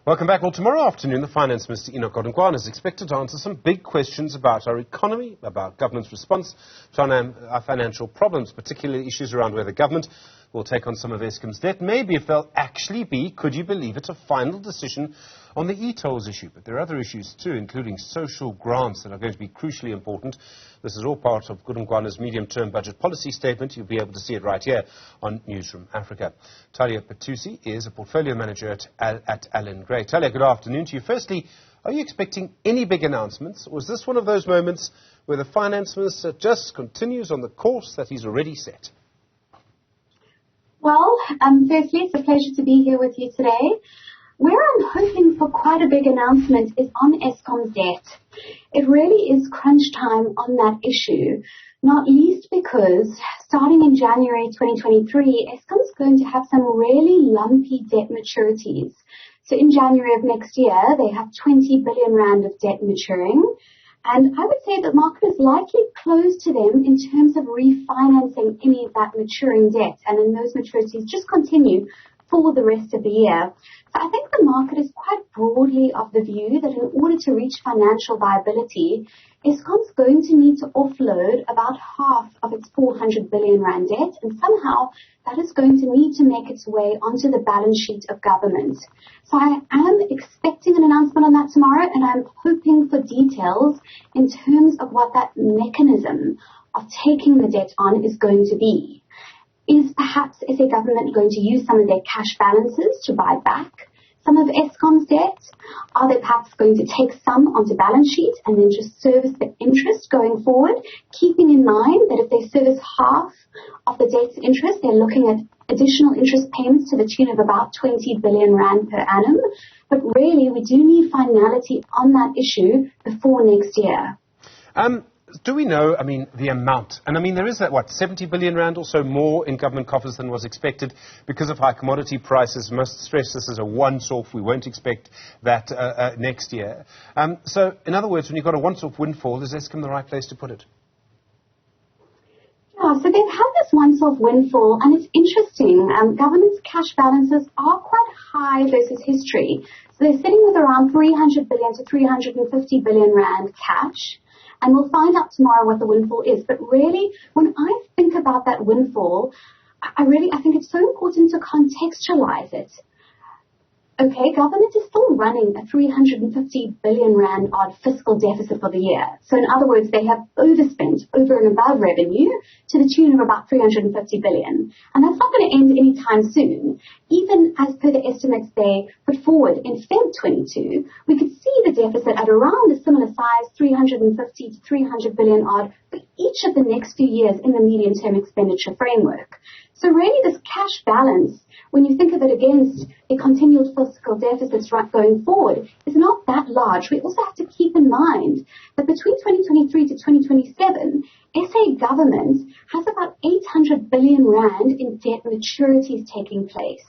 Welcome back. Well, tomorrow afternoon, the Finance Minister, Enoch Godongwana, is expected to answer some big questions about our economy, about government's response to our financial problems, particularly issues around whether government will take on some of Eskom's debt. Maybe if there'll actually be, could you believe it, a final decision on the e-tolls issue. But there are other issues too, including social grants that are going to be crucially important. This is all part of Godongwana's medium-term budget policy statement. You'll be able to see it right here on Newzroom Afrika. Thalia Petousis is a portfolio manager at Allan Gray. Thalia, good afternoon to you. Firstly, are you expecting any big announcements, or is this one of those moments where the Finance Minister just continues on the course that he's already set? Well, firstly, it's a pleasure to be here with you today. Where I'm hoping for quite a big announcement is on Eskom's debt. It really is crunch time on that issue, not least because starting in January 2023, Eskom's going to have some really lumpy debt maturities. So in January of next year, they have 20 billion rand of debt maturing. And I would say the market is likely closed to them in terms of refinancing any of that maturing debt. And then those maturities just continue for the rest of the year. So I think the market is quite broadly of the view that in order to reach financial viability, Eskom's going to need to offload about half of its 400 billion rand debt, and somehow that is going to need to make its way onto the balance sheet of government. So I am expecting an announcement on that tomorrow, and I'm hoping for details in terms of what that mechanism of taking the debt on is going to be. Is perhaps SA government going to use some of their cash balances to buy back some of Eskom's debt? Are they perhaps going to take some onto balance sheet and then just service the interest going forward, keeping in mind that if they service half of the debt's interest, they're looking at additional interest payments to the tune of about 20 billion rand per annum. But really, we do need finality on that issue before next year. Do we know, the amount? And there is that, 70 billion rand or so more in government coffers than was expected because of high commodity prices. Must stress this is a once-off. We won't expect that next year. So, in other words, when you've got a once-off windfall, is Eskom the right place to put it? Yeah, so they've had this once-off windfall, and it's interesting. Government's cash balances are quite high versus history. So they're sitting with around 300 billion to 350 billion rand cash. And we'll find out tomorrow what the windfall is. But really, when I think about that windfall, I think it's so important to contextualize it. Okay, government is still running a 350 billion rand odd fiscal deficit for the year. So in other words, they have overspent over and above revenue to the tune of about 350 billion. And that's not going to end anytime soon. Even as per the estimates they put forward in Feb 22, we could see the deficit at around a similar size, 350 to 300 billion odd, for each of the next few years in the medium-term expenditure framework. So really this cash balance, when you think of it against a continual fiscal deficits going forward, is not that large. We also have to keep in mind that between 2023 to 2027, SA government has about 800 billion rand in debt maturities taking place.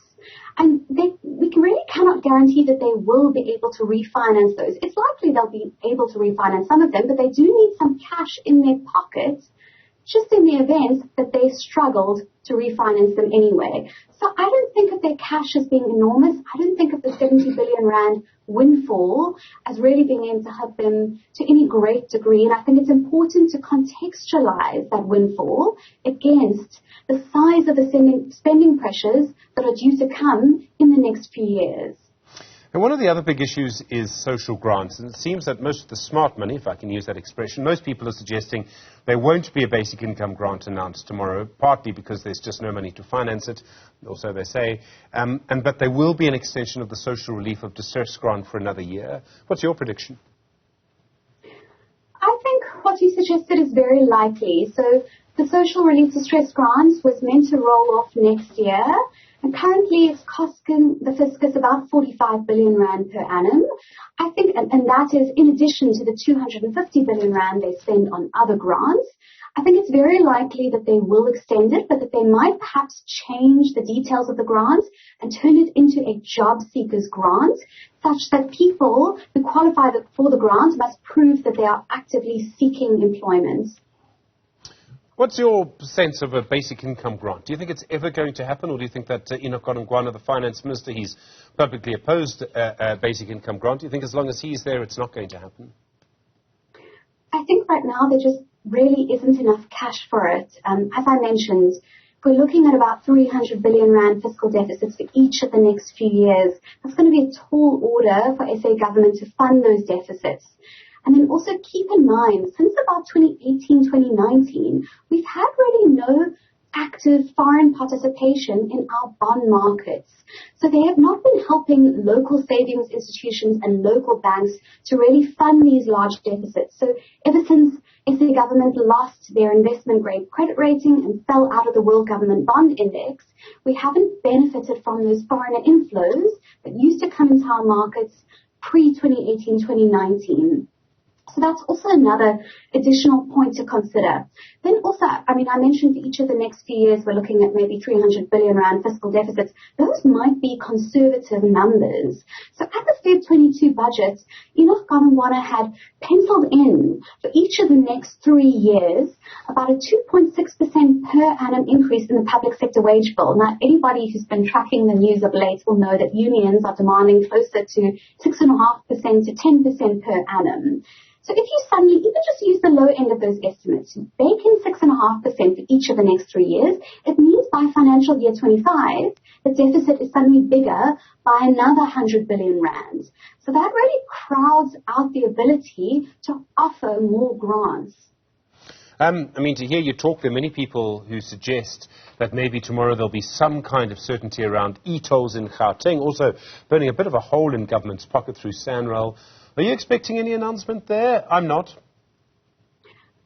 And we really cannot guarantee that they will be able to refinance those. It's likely they'll be able to refinance some of them, but they do need some cash in their pockets just in the event that they struggled to refinance them anyway. So I don't think of their cash as being enormous. I don't think of the 70 billion rand windfall as really being able to help them to any great degree. And I think it's important to contextualize that windfall against the size of the spending pressures that are due to come in the next few years. And one of the other big issues is social grants. And it seems that most of the smart money, if I can use that expression, most people are suggesting there won't be a basic income grant announced tomorrow, partly because there's just no money to finance it, or so they say, but there will be an extension of the social relief of distress grant for another year. What's your prediction? I think what you suggested is very likely. So the social relief distress grant was meant to roll off next year. And currently it's costing the fiscus about 45 billion rand per annum. I think, and that is in addition to the 250 billion rand they spend on other grants. I think it's very likely that they will extend it, but that they might perhaps change the details of the grant and turn it into a job seekers grant, such that people who qualify for the grant must prove that they are actively seeking employment. What's your sense of a basic income grant? Do you think it's ever going to happen, or do you think that Enoch Godongwana, the finance minister, he's publicly opposed a basic income grant? Do you think as long as he's there, it's not going to happen? I think right now there just really isn't enough cash for it. As I mentioned, we're looking at about 300 billion rand fiscal deficits for each of the next few years. That's going to be a tall order for SA government to fund those deficits. And then also keep in mind, since about 2018, 2019, we've had really no active foreign participation in our bond markets. So they have not been helping local savings institutions and local banks to really fund these large deficits. So ever since SA government lost their investment grade credit rating and fell out of the World Government Bond Index, we haven't benefited from those foreigner inflows that used to come into our markets pre-2018, 2019. So that's also another additional point to consider. Then also, I mentioned for each of the next few years, we're looking at maybe 300 billion rand fiscal deficits. Those might be conservative numbers. So at the Feb 22 budget, Enoch Godongwana had penciled in for each of the next 3 years about a 2.6% per annum increase in the public sector wage bill. Now, anybody who's been tracking the news of late will know that unions are demanding closer to 6.5% to 10% per annum. So if you suddenly even just use the low end of those estimates, bake in 6.5% for each of the next 3 years, it means by financial year 25, the deficit is suddenly bigger by another 100 billion rand. So that really crowds out the ability to offer more grants. To hear you talk, there are many people who suggest that maybe tomorrow there'll be some kind of certainty around e-tolls in Gauteng, also burning a bit of a hole in government's pocket through SANRAL. Are you expecting any announcement there? I'm not.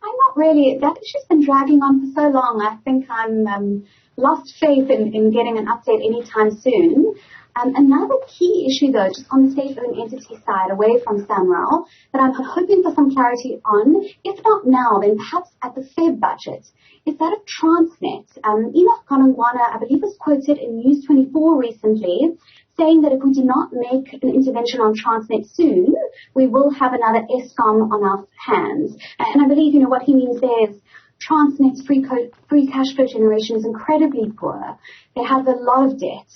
I'm not really. That issue's been dragging on for so long. I think I'm lost faith in getting an update anytime soon. Another key issue, though, just on the state-owned entity side, away from SANRAL, that I'm hoping for some clarity on, if not now, then perhaps at the Feb budget, is that of Transnet. Enoch Godongwana, I believe, was quoted in News 24 recently, saying that if we do not make an intervention on Transnet soon, we will have another Escom on our hands. And I believe, what he means there is Transnet's free cash flow generation is incredibly poor. They have a lot of debt.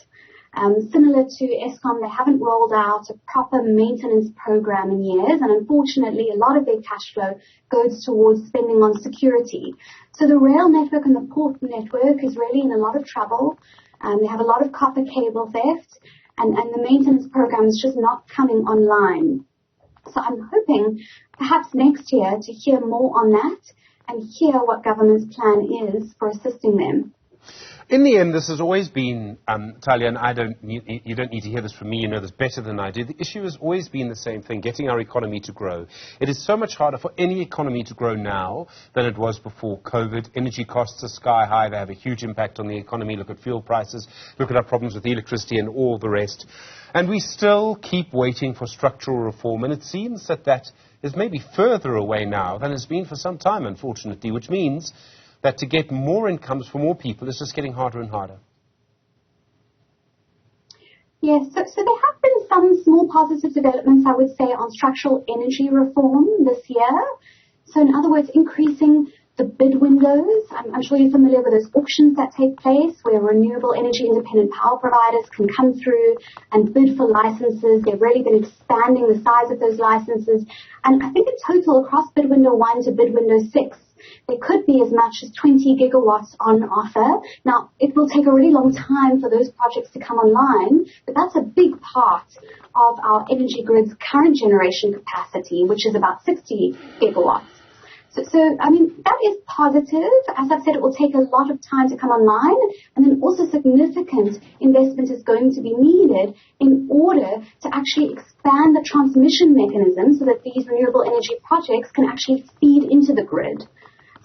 Similar to Escom, they haven't rolled out a proper maintenance program in years, and unfortunately, a lot of their cash flow goes towards spending on security. So the rail network and the port network is really in a lot of trouble. They have a lot of copper cable theft, and the maintenance program is just not coming online. So I'm hoping perhaps next year to hear more on that and hear what government's plan is for assisting them. In the end, this has always been, Thalia, and you don't need to hear this from me, you know this better than I do. The issue has always been the same thing, getting our economy to grow. It is so much harder for any economy to grow now than it was before COVID. Energy costs are sky high. They have a huge impact on the economy. Look at fuel prices. Look at our problems with electricity and all the rest. And we still keep waiting for structural reform. And it seems that is maybe further away now than it's been for some time, unfortunately, which means that to get more incomes for more people is just getting harder and harder. Yes, so there have been some small positive developments, I would say, on structural energy reform this year. So in other words, increasing the bid windows. I'm sure you're familiar with those auctions that take place where renewable energy independent power providers can come through and bid for licenses. They've really been expanding the size of those licenses. And I think in total, across bid window 1 to bid window 6, there could be as much as 20 gigawatts on offer. Now, it will take a really long time for those projects to come online, but that's a big part of our energy grid's current generation capacity, which is about 60 gigawatts. So, that is positive. As I've said, it will take a lot of time to come online, and then also significant investment is going to be needed in order to actually expand the transmission mechanism so that these renewable energy projects can actually feed into the grid.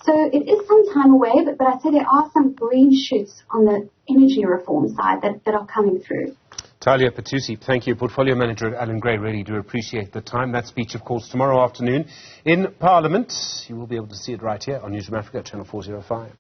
So it is some time away, but I'd say there are some green shoots on the energy reform side that are coming through. Thalia Petousis, thank you. Portfolio Manager at Allan Gray, really do appreciate the time. That speech, of course, tomorrow afternoon in Parliament. You will be able to see it right here on Newzroom Afrika, Channel 405.